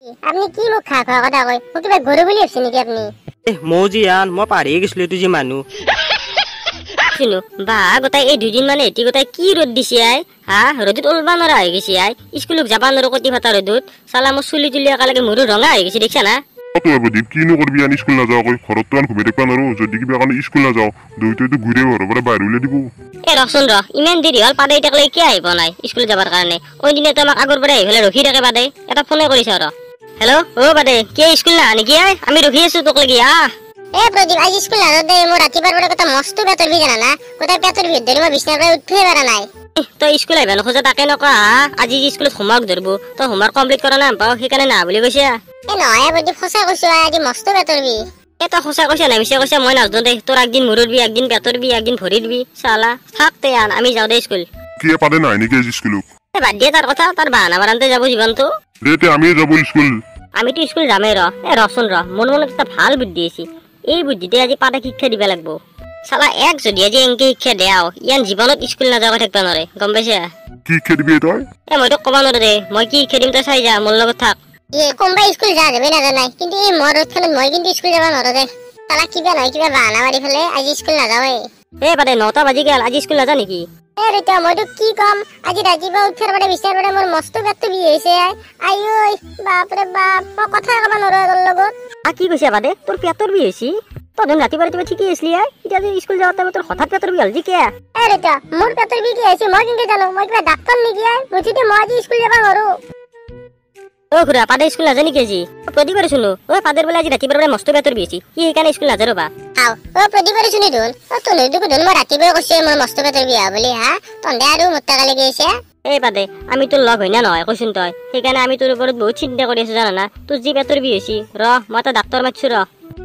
আপনি কি মুখ খা খোৱা কথা কয় মোক কিবা গৰু বুলি ভাবছে নেকি আপনি মৌজি আন মই পাহৰিয়ে গৈছিলো তুই যে মানুহ শুনো বা গোটাই এই দুদিন মানে এটি গোটাই কি ৰ'দ দিছে আই হা ৰ'দত ওলবা নৰা হৈ গৈছে আই স্কুলত যাবা নৰো কতি ফাটা ৰ'দত চালা মোৰ চুলি তুলি একেলগে মোৰো ৰঙা হৈ গৈছে দেখিছা না তই বদীপ কিনো কৰবি আনি স্কুল নাযাওঁ কৈ ঘৰততো আন ঘুমাই থাকিবা নোৱাৰো যদি কিবা কাৰণে স্কুল নাযাওঁ দুইটাইতো ঘূৰে ঘৰৰ পৰা বাহিৰ উলিয়াই দিব এ ৰচোন ৰ ইমান দেৰি হ'ল পাদে এতিয়ালৈ কিয় আহিব নাই স্কুল যাবৰ কাৰণে ওই দিনে তোমাক আগৰ পৰা আহি পেলাই ৰখি থাকে পাদে এটা ফোনে কৰিছা ৰ হেল্ল' অ পাদে কি স্কুল নাহা নেকি আই আমি ৰখি আছো তোক লাগি আহ এ প্ৰদীপ আজি স্কুল নাযাওঁ দে মোৰ ৰাতিপুৱাৰ পৰা কথা মস্ত পেটৰ বিষ জানা না গোটেই পেটৰ বিষ ধৰি মই বিছনাৰ পৰা উঠিবই পৰা নাই তই স্কুল আহিব নোখোজা তাকে নকৰা আজি স্কুলত হোমৱৰ্ক ধৰিব তই হোমৱৰ্ক কমপ্লিট কৰা নাপাওঁ সেইকাৰণে নাহা বুলি কৈছে এ নহয় প্ৰদীপ সঁচা কৈছো আজি মস্ত পেটৰ বিষ এ তই সঁচা কৈছা নাই মিছা কৈছা মই নাজানো দে তোৰ একদিন মূৰৰ বিষ একদিন পেটৰ বিষ একদিন ভৰিৰ বিষ চালা থাক তে আন আমি যাওঁ দে স্কুল কি পাদে নাই নেকি আজি স্কুলত বাদ দিয়ে তাৰ কথা তাৰ বাহানা বাৰান্তে যাব জীৱনটো দে আমি যাব স্কুল আমিতো স্কুল যামেই ৰ এ ৰচোন ৰ মোৰ মনত এটা ভাল বুদ্ধি আছে এই বুদ্ধিতে আজি পাদাক শিক্ষা দিব লাগব চালা এক যদি আজি এনকে শিক্ষা দেও ইয়ান জীৱনত স্কুল নাযাব থাকিব নোৱাৰে গম পাইছা কি শিক্ষা দিবি তই এ মই তোক ক'ব নোৱাৰো দে মই কি শিক্ষা দিম তই চাই যা মোৰ লগত থাক কোনোবাই স্কুল যাবে নাজানাই কিন্তু এই মোৰ ৰ'দখনত মই কিন্তু স্কুল যাব নোৱাৰো দে চালা কিবা নহয় কিবা বাহানা মাৰি ফেলে আজি স্কুল নাযাওঁৱে এ পাদে 9টা বাজি গেল আজি স্কুল নাযা নেকি এ ৰিতা মইতো কি কম আজি ৰাতিপুৱা উঠাৰ পৰা বিছনাৰ পৰা মোৰ মস্ত পেটটো বিষ হৈছে আই ঐ বাপৰে বাপ মই কথাই ক'ব নোৱাৰো তোৰ লগত কি কৈছা পাদে তোৰ পেটৰ বিষ হৈছে তই ৰাতিপুৱা ৰাতিপুৱা ঠিকেই আছিলি এতিয়া স্কুল যাওঁতে টাইমত তোৰ হঠাৎ পেটৰ বিষ হ'ল যে কিয় এ ৰিতা মোৰ পেটৰ বিষ কি হৈছে মই কেনেকে জানো মই কিবা ডাক্তৰ নেকি মুঠিতে মই আজি স্কুল যাব নোৱাৰো অ খুৰা পাদে স্কুল নাযায় নেকি আজি প্ৰতিবাৰে শুনো অ পাদেৰ বোলে আজি ৰাতিপুৱাৰ পৰা মস্ত পেটৰ বিষ হৈছে কি সেইকাৰণে স্কুল নাযায় ৰবা অ প্ৰতিবাৰে শুনি ধুন তোৰ দেখোন ধুন মই ৰাতিপুৱাই কৈছো মোৰ মস্ত পেটৰ বিষ বুলি হা তন্দে আৰু মোটা লাগি আছে এই পাদে আমি তোৰ লগ হয় না নহয় কৈছোন তই সেইকাৰণে আমি তোৰ ওপৰত বহুত চিন্তা কৰি আছো জানা না তোৰ যি পেটৰ বিষ হৈছে ৰ মই এটা ডাক্তৰ মাতিছো ৰ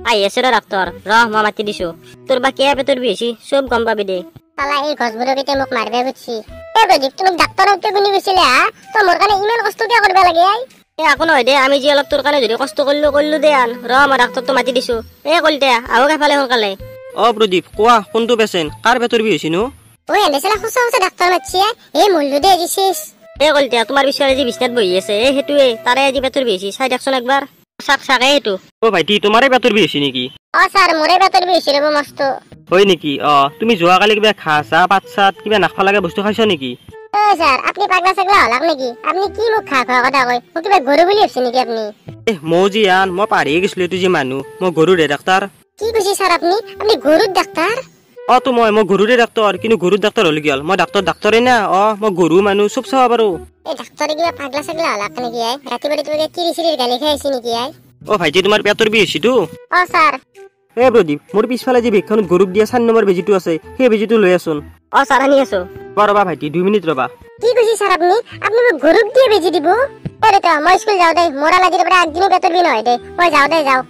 আহি আছে ৰ ডাক্তৰ ৰ মই মাতি দিছো তোৰ বা কিয় পেটৰ বিষ হৈছে চব গম পাবি দে চালা এই গছবোৰকেইটা মোক মাৰিব খুজিছি এ প্ৰদীপ তোক ডাক্তৰৰ ওচৰত কোনে গৈছিলে হা তই মোৰ কাৰণে ইমান কষ্ট কিয় কৰিব লাগে এ একো নহয় দে আমি যি অলপ তোৰ কাৰণে যদি কষ্ট কৰিলো দে আন ৰ মই ডাক্তৰটো মাতি দিছো এ কলিতা আহক এফালে সোনকালে অ প্ৰদীপ কোৱা কোনটো পেচেণ্ট কাৰ পেটৰ বিষ হৈছে নো ঐ এনে চালা সঁচা ডাক্তৰ মাতিছে এই মূল্য দে আজি শেষ এ কলিতা তোমাৰ পিছফালে যি বিছনাত বহি আছে এই সেইটোৱে তাৰে আজি পেটৰ বিষ হৈছে চাই দেখোন একবাৰ চাক চাকে সেইটো অ ভাইটি তোমাৰে পেটৰ বিষ হৈছে নেকি অ ছাৰ মোৰে পেটৰ বিষ হৈছে ৰব মস্ত হয় নেকি তুমি যোৱাকালি কিবা ঘাঁহ চাহ পাত চাত কিবা নাখাব লগা বস্তু খাইছ নেকি এ ছাৰ আপুনি পাগলা চাগলা হলাক নেকি আপুনি কি মোক খা খোৱা কথা কয় মোক কিবা গৰু বুলি ভাবছে নেকি আপুনি মৌজি আন মই পাহৰিয়ে গৈছিলো তুই যে মানুহ মই গৰুৰে ডাক্তৰ কি কৈছে ছাৰ আপুনি গৰুৰ ডাক্তৰ তো মই গৰুৰে ডাক্তৰ কিন্তু গৰুৰ ডাক্তৰ হলে কি হল মই ডাক্তৰে না মই গৰু মানুহ চব চাব পাৰো এই ডাক্তৰে কিবা পাগলা চাগলা হলাক নেকি ৰাতিপুৱা ৰাতিপুৱা তিৰি চিৰি গালি খাই আছে নেকি ভাইটি তোমাৰ পেটৰ বিষ হৈছেতো ছাৰ এ প্ৰদীপ মোৰ পিছফালে যি বেগখনত গৰুক দিয়া 4 নম্বৰ বেজিটো আছে সেই বেজিটো লৈ আছোন ছাৰ আনি আছো ৰবা ভাইটি 2 মিনিট ৰবা কি কৈছে ছাৰ আপুনি মোক গৰুক দিয়ে বেজি দিব মই স্কুল যাওঁ দে মোৰ আজিৰ পৰা একদিনো পেটৰ বিষ নহয় দে মই যাওঁ দে যাওঁ